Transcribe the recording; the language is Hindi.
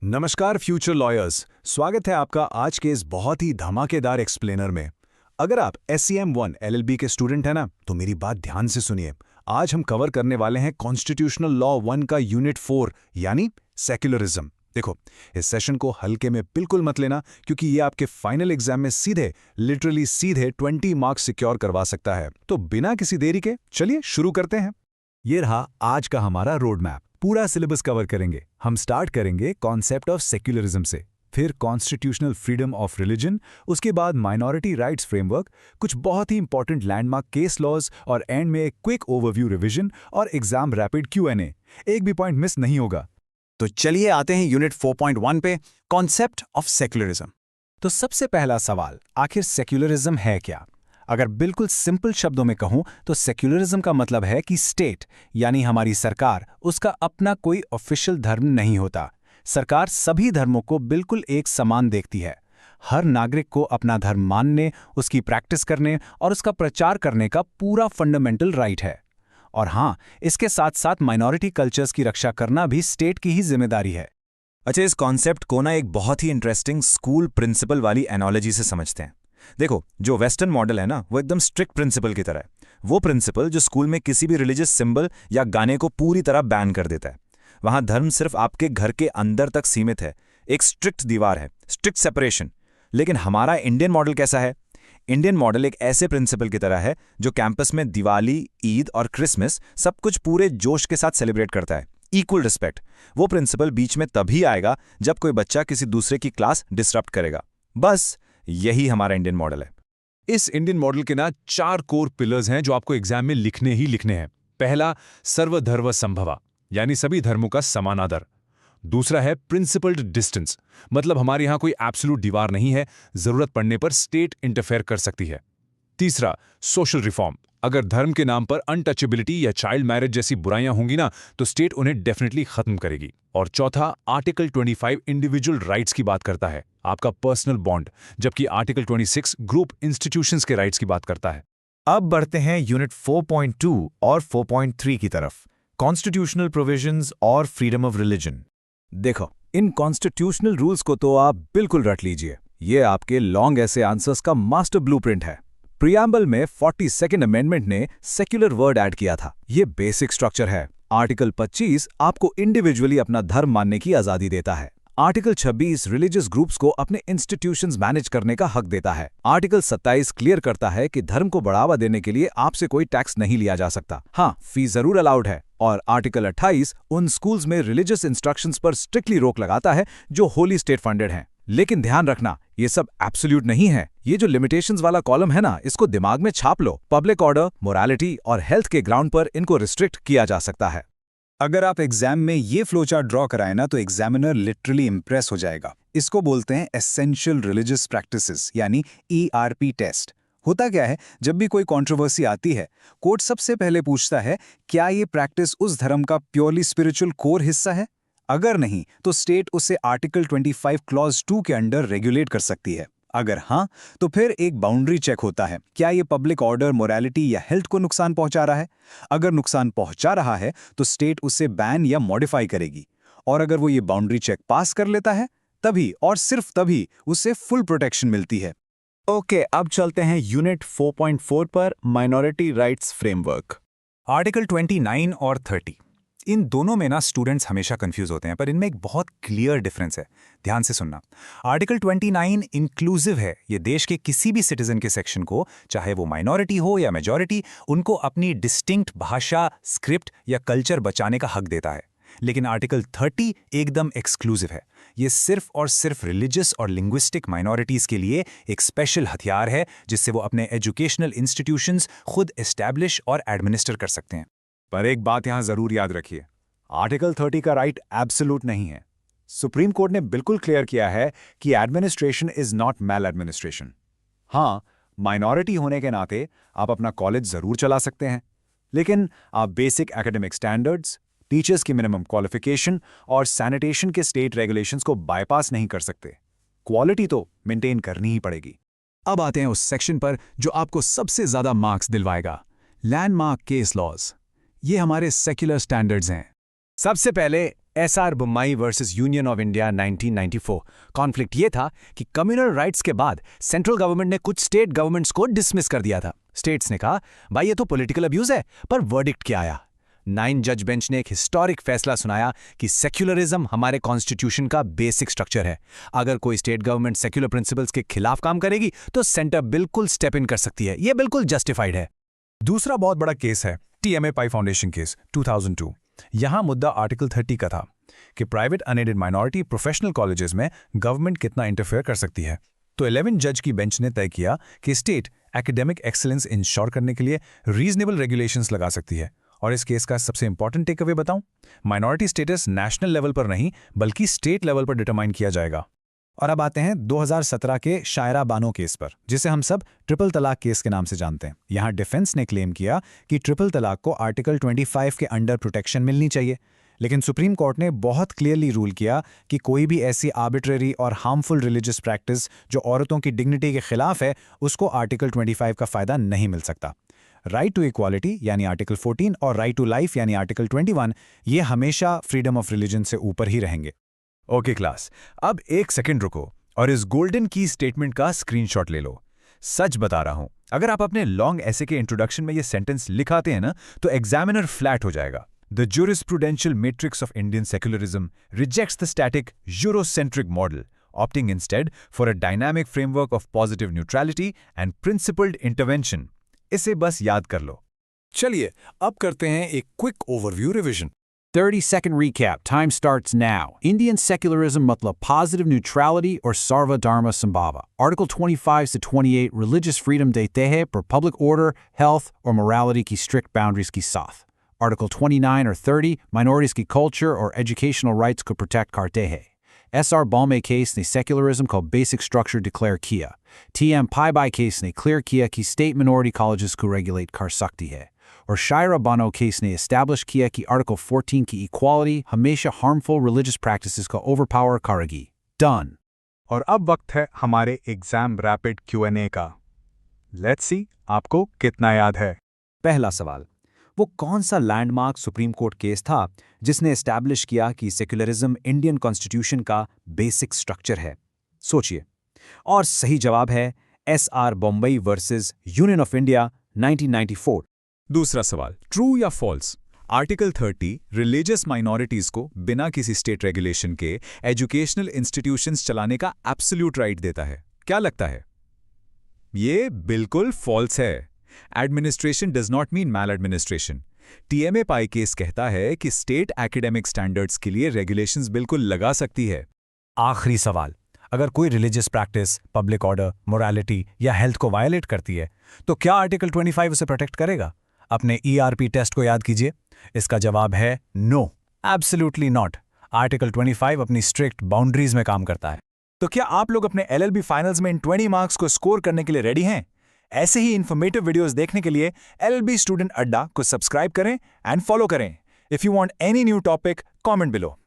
नमस्कार फ्यूचर लॉयर्स, स्वागत है आपका आज के इस बहुत ही धमाकेदार एक्सप्लेनर में। अगर आप SCM1 LLB के स्टूडेंट हैं ना, तो मेरी बात ध्यान से सुनिए। आज हम कवर करने वाले हैं कॉन्स्टिट्यूशनल लॉ 1 का यूनिट 4 यानी सेक्युलरिज्म। देखो, इस सेशन को हल्के में बिल्कुल मत लेना, क्योंकि ये आपके फाइनल एग्जाम में लिटरली सीधे 20 मार्क्स सिक्योर करवा सकता है। तो बिना किसी देरी के चलिए शुरू करते हैं। ये रहा आज का हमारा रोड मैप। पूरा सिलेबस कवर करेंगे। हम स्टार्ट करेंगे कॉन्सेप्ट ऑफ सेक्युलरिज्म से, फिर कॉन्स्टिट्यूशनल फ्रीडम ऑफ रिलीजन, उसके बाद माइनॉरिटी राइट्स फ्रेमवर्क, कुछ बहुत ही इंपॉर्टेंट लैंडमार्क केस लॉज और एंड में एक क्विक ओवरव्यू रिवीजन और एग्जाम रैपिड Q&A। एक भी पॉइंट मिस नहीं होगा। तो चलिए आते हैं यूनिट 4.1 पे, कॉन्सेप्ट ऑफ सेक्युलरिज्म। तो सबसे पहला सवाल, आखिर सेक्युलरिज्म है क्या? अगर बिल्कुल सिंपल शब्दों में कहूं तो सेक्युलरिज्म का मतलब है कि स्टेट यानी हमारी सरकार, उसका अपना कोई ऑफिशियल धर्म नहीं होता। सरकार सभी धर्मों को बिल्कुल एक समान देखती है। हर नागरिक को अपना धर्म मानने, उसकी प्रैक्टिस करने और उसका प्रचार करने का पूरा फंडामेंटल राइट है। और हाँ, इसके साथ साथ माइनॉरिटी कल्चर्स की रक्षा करना भी स्टेट की ही जिम्मेदारी है। अच्छा, इस कॉन्सेप्ट को ना एक बहुत ही इंटरेस्टिंग स्कूल प्रिंसिपल वाली एनालॉजी से समझते हैं। देखो, जो वेस्टर्न मॉडल है ना, वो एकदम स्ट्रिक्ट प्रिंसिपल की तरह है। वो प्रिंसिपल जो स्कूल में किसी भी रिलीजियस सिंबल या गाने को पूरी तरह बैन कर देता है। वहां धर्म सिर्फ आपके घर के अंदर तक सीमित है, एक स्ट्रिक्ट दीवार है, स्ट्रिक्ट सेपरेशन। लेकिन हमारा इंडियन मॉडल कैसा है? इंडियन मॉडल एक ऐसे प्रिंसिपल की तरह है जो कैंपस में दिवाली, ईद और क्रिसमस सब कुछ पूरे जोश के साथ सेलिब्रेट करता है। Equal respect. वो प्रिंसिपल बीच में तभी आएगा जब कोई बच्चा किसी दूसरे की क्लास डिसरप्ट करेगा। बस यही हमारा इंडियन मॉडल है। इस इंडियन मॉडल के ना 4 कोर पिलर्स हैं जो आपको एग्जाम में लिखने ही लिखने हैं। पहला, सर्वधर्म संभवा, यानी सभी धर्मों का समान आदर। दूसरा है प्रिंसिपल्ड डिस्टेंस, मतलब हमारे यहां कोई एब्सोल्यूट दीवार नहीं है, जरूरत पड़ने पर स्टेट इंटरफेयर कर सकती है। तीसरा, सोशल रिफॉर्म, अगर धर्म के नाम पर अनटचेबिलिटी या चाइल्ड मैरिज जैसी बुराइयां होंगी ना, तो स्टेट उन्हें डेफिनेटली खत्म करेगी। और चौथा, आर्टिकल 25 इंडिविजुअल राइट्स की बात करता है, आपका पर्सनल बॉन्ड, जबकि आर्टिकल 26 ग्रुप इंस्टीट्यूशंस के राइट्स की बात करता है। अब बढ़ते हैं यूनिट 4.2 और 4.3 की तरफ, कॉन्स्टिट्यूशनल प्रोविजंस और फ्रीडम ऑफ रिलीजन। देखो, इन कॉन्स्टिट्यूशनल रूल्स को तो आप बिल्कुल रट लीजिए। ये आपके लॉन्ग ऐसे आंसर्स का मास्टर ब्लूप्रिंट है। प्रियम्बल में 42nd अमेंडमेंट ने सेक्युलर वर्ड ऐड किया था। ये बेसिक स्ट्रक्चर है। आर्टिकल 25 आपको इंडिविजुअली अपना धर्म मानने की आजादी देता है। आर्टिकल 26 रिलीजियस ग्रुप्स को अपने इंस्टीट्यूशंस मैनेज करने का हक देता है। आर्टिकल 27 क्लियर करता है कि धर्म को बढ़ावा देने के लिए आपसे कोई टैक्स नहीं लिया जा सकता। हाँ, फीस जरूर अलाउड है। और आर्टिकल 28 उन स्कूल्स में रिलीजियस इंस्ट्रक्शंस पर स्ट्रिक्टली रोक लगाता है जो होली स्टेट फंडेड हैं। लेकिन ध्यान रखना, ये सब एब्सोल्यूट नहीं है। ये जो लिमिटेशंस वाला कॉलम है ना, इसको दिमाग में छाप लो। पब्लिक ऑर्डर, मोरालिटी और हेल्थ के ग्राउंड पर इनको रिस्ट्रिक्ट किया जा सकता है। अगर आप एग्जाम में ये फ्लोचार्ट ड्रॉ कराएं ना, तो एग्जामिनर लिटरली इंप्रेस हो जाएगा। इसको बोलते हैं एसेंशियल रिलीजियस प्रैक्टिसेस यानी ERP टेस्ट। होता क्या है, जब भी कोई कंट्रोवर्सी आती है, कोर्ट सबसे पहले पूछता है, क्या ये प्रैक्टिस उस धर्म का प्योरली स्पिरिचुअल कोर हिस्सा है? अगर नहीं, तो स्टेट उसे आर्टिकल 25 क्लॉज 2 के अंडर रेगुलेट कर सकती है। अगर हाँ, तो फिर एक बाउंड्री चेक होता है, क्या ये पब्लिक ऑर्डर, मोरालिटी या हेल्थ को नुकसान पहुंचा रहा है? अगर नुकसान पहुंचा रहा है, तो स्टेट उसे बैन या मॉडिफाई करेगी। और अगर वो ये बाउंड्री चेक पास कर लेता है, तभी और सिर्फ तभी उसे फुल प्रोटेक्शन मिलती है। ओके, अब चलते हैं यूनिट 4.4 पर, माइनॉरिटी राइट्स फ्रेमवर्क। आर्टिकल 29 और 30, इन दोनों में ना स्टूडेंट्स हमेशा कंफ्यूज होते हैं, पर इनमें एक बहुत क्लियर डिफरेंस है। ध्यान से सुनना। आर्टिकल 29 इंक्लूसिव है। ये देश के किसी भी सिटीजन के सेक्शन को, चाहे वो माइनॉरिटी हो या मेजॉरिटी, उनको अपनी डिस्टिंक्ट भाषा, स्क्रिप्ट या कल्चर बचाने का हक देता है। लेकिन आर्टिकल 30 एकदम एक्सक्लूसिव है। ये सिर्फ और सिर्फ रिलीजियस और लिंग्विस्टिक माइनॉरिटीज के लिए एक स्पेशल हथियार है, जिससे वो अपने एजुकेशनल इंस्टीट्यूशंस खुद एस्टैब्लिश और एडमिनिस्टर कर सकते हैं। पर एक बात यहां जरूर याद रखिए, आर्टिकल 30 का राइट एब्सोल्यूट नहीं है। सुप्रीम कोर्ट ने बिल्कुल क्लियर किया है कि administration is not mal administration. हाँ, माइनॉरिटी होने के नाते आप अपना कॉलेज जरूर चला सकते हैं, लेकिन आप बेसिक एकेडमिक स्टैंडर्ड्स, टीचर्स की मिनिमम क्वालिफिकेशन और सैनिटेशन के स्टेट रेगुलेशंस को बाईपास नहीं कर सकते। क्वालिटी तो मेंटेन करनी ही पड़ेगी। अब आते हैं उस सेक्शन पर जो आपको सबसे ज्यादा मार्क्स दिलवाएगा, लैंडमार्क केस लॉज। ये हमारे सेक्युलर स्टैंडर्ड्स हैं। सबसे पहले S R Bommai versus union of India 1994। Conflict ये था कि कम्युनल राइट्स के बाद सेंट्रल गवर्नमेंट ने कुछ स्टेट गवर्नमेंट्स को डिसमिस कर दिया था। स्टेट्स ने कहा भाई ये तो पॉलिटिकल अब्यूज है, पर वर्डिक्ट क्या आया? 9 जज बेंच ने एक हिस्टोरिक फैसला सुनाया कि सेक्युलरिज्म हमारे कॉन्स्टिट्यूशन का बेसिक स्ट्रक्चर है। अगर कोई स्टेट गवर्नमेंट सेक्युलर प्रिंसिपल्स के खिलाफ काम करेगी तो सेंटर बिल्कुल स्टेप इन कर सकती है। यह बिल्कुल जस्टिफाइड है। दूसरा बहुत बड़ा केस है टीएमए पाई फाउंडेशन केस 2002। यहां मुद्दा आर्टिकल 30 का था कि private unaided minority professional colleges में गवर्नमेंट कितना इंटरफेयर कर सकती है। तो 11 जज की बेंच ने तय किया कि स्टेट एकेडमिक एक्सीलेंस इंश्योर करने के लिए रीजनेबल रेगुलेशंस लगा सकती है। और इस केस का सबसे इंपॉर्टेंट टेक अवे बताऊं, माइनॉरिटी स्टेटस नेशनल लेवल पर नहीं बल्कि स्टेट लेवल पर डिटरमाइन किया जाएगा। और अब आते हैं 2017 के शायरा बानो केस पर, जिसे हम सब ट्रिपल तलाक केस के नाम से जानते हैं। यहां डिफेंस ने क्लेम किया कि ट्रिपल तलाक को आर्टिकल 25 के अंडर प्रोटेक्शन मिलनी चाहिए, लेकिन सुप्रीम कोर्ट ने बहुत क्लियरली रूल किया कि कोई भी ऐसी आर्बिट्रेरी और हार्मफुल रिलीजियस प्रैक्टिस जो औरतों की डिग्निटी के खिलाफ है, उसको आर्टिकल 25 का फायदा नहीं मिल सकता। राइट टू इक्वालिटी यानी आर्टिकल 14 और राइट टू लाइफ यानी आर्टिकल 21, ये हमेशा फ्रीडम ऑफ रिलीजन से ऊपर ही रहेंगे। ओके क्लास, अब एक सेकंड रुको और इस गोल्डन की स्टेटमेंट का स्क्रीनशॉट ले लो। सच बता रहा हूं, अगर आप अपने लॉन्ग ऐसे के इंट्रोडक्शन में ये सेंटेंस लिखाते हैं ना, तो एग्जामिनर फ्लैट हो जाएगा। The jurisprudential matrix of Indian secularism rejects the static Eurocentric model, opting instead for a dynamic framework of positive neutrality and principled intervention. इसे बस याद कर लो। चलिए अब करते हैं एक quick overview revision. 30-second recap. Time starts now. Indian secularism matlab positive neutrality or Sarva Dharma Sambhava. Article 25 to 28 religious freedom dete hai par public order, health or morality ki strict boundaries ki saath. Article 29 or 30 minorities ki culture or educational rights ko protect karte hai. SR Balme case ne secularism ko basic structure declare kiya. TM Pai Bai case ne clear kiya ki state minority colleges ko regulate kar sakti hai. और शायरा बानो केस ने एस्टैब्लिश किया कि आर्टिकल 14 की इक्वालिटी हमेशा हार्मफुल रिलीजियस प्रैक्टिसेस का ओवरपावर करेगी। डन। और अब वक्त है हमारे एग्जाम रैपिड Q&A का। लेट्स सी आपको कितना याद है। पहला सवाल, वो कौन सा लैंडमार्क सुप्रीम कोर्ट केस था जिसने एस्टैब्लिश किया कि सेक्युलरिज्म इंडियन कॉन्स्टिट्यूशन का बेसिक स्ट्रक्चर है? सोचिए। और सही जवाब है SR Bommai versus union of India 1994। दूसरा सवाल, ट्रू या फॉल्स? आर्टिकल 30 रिलीजियस माइनॉरिटीज को बिना किसी स्टेट रेगुलेशन के एजुकेशनल इंस्टीट्यूशंस चलाने का एब्सोल्यूट राइट देता है। क्या लगता है? ये बिल्कुल फॉल्स है। Administration does not mean mal administration. TMA Pai case कहता है कि स्टेट एकेडमिक स्टैंडर्ड्स के लिए रेगुलेशंस बिल्कुल लगा सकती है। आखिरी सवाल, अगर कोई religious practice, public order, morality या हेल्थ को वायलेट करती है, तो क्या आर्टिकल 25 उसे प्रोटेक्ट करेगा? अपने ERP टेस्ट को याद कीजिए। इसका जवाब है नो, एब्सोल्युटली नॉट। आर्टिकल 25 अपनी स्ट्रिक्ट बाउंड्रीज में काम करता है। तो क्या आप लोग अपने LLB फाइनल्स में इन 20 मार्क्स को स्कोर करने के लिए रेडी हैं? ऐसे ही इन्फॉर्मेटिव वीडियोस देखने के लिए LLB स्टूडेंट अड्डा को सब्सक्राइब करें एंड फॉलो करें। If you want any new topic, comment below.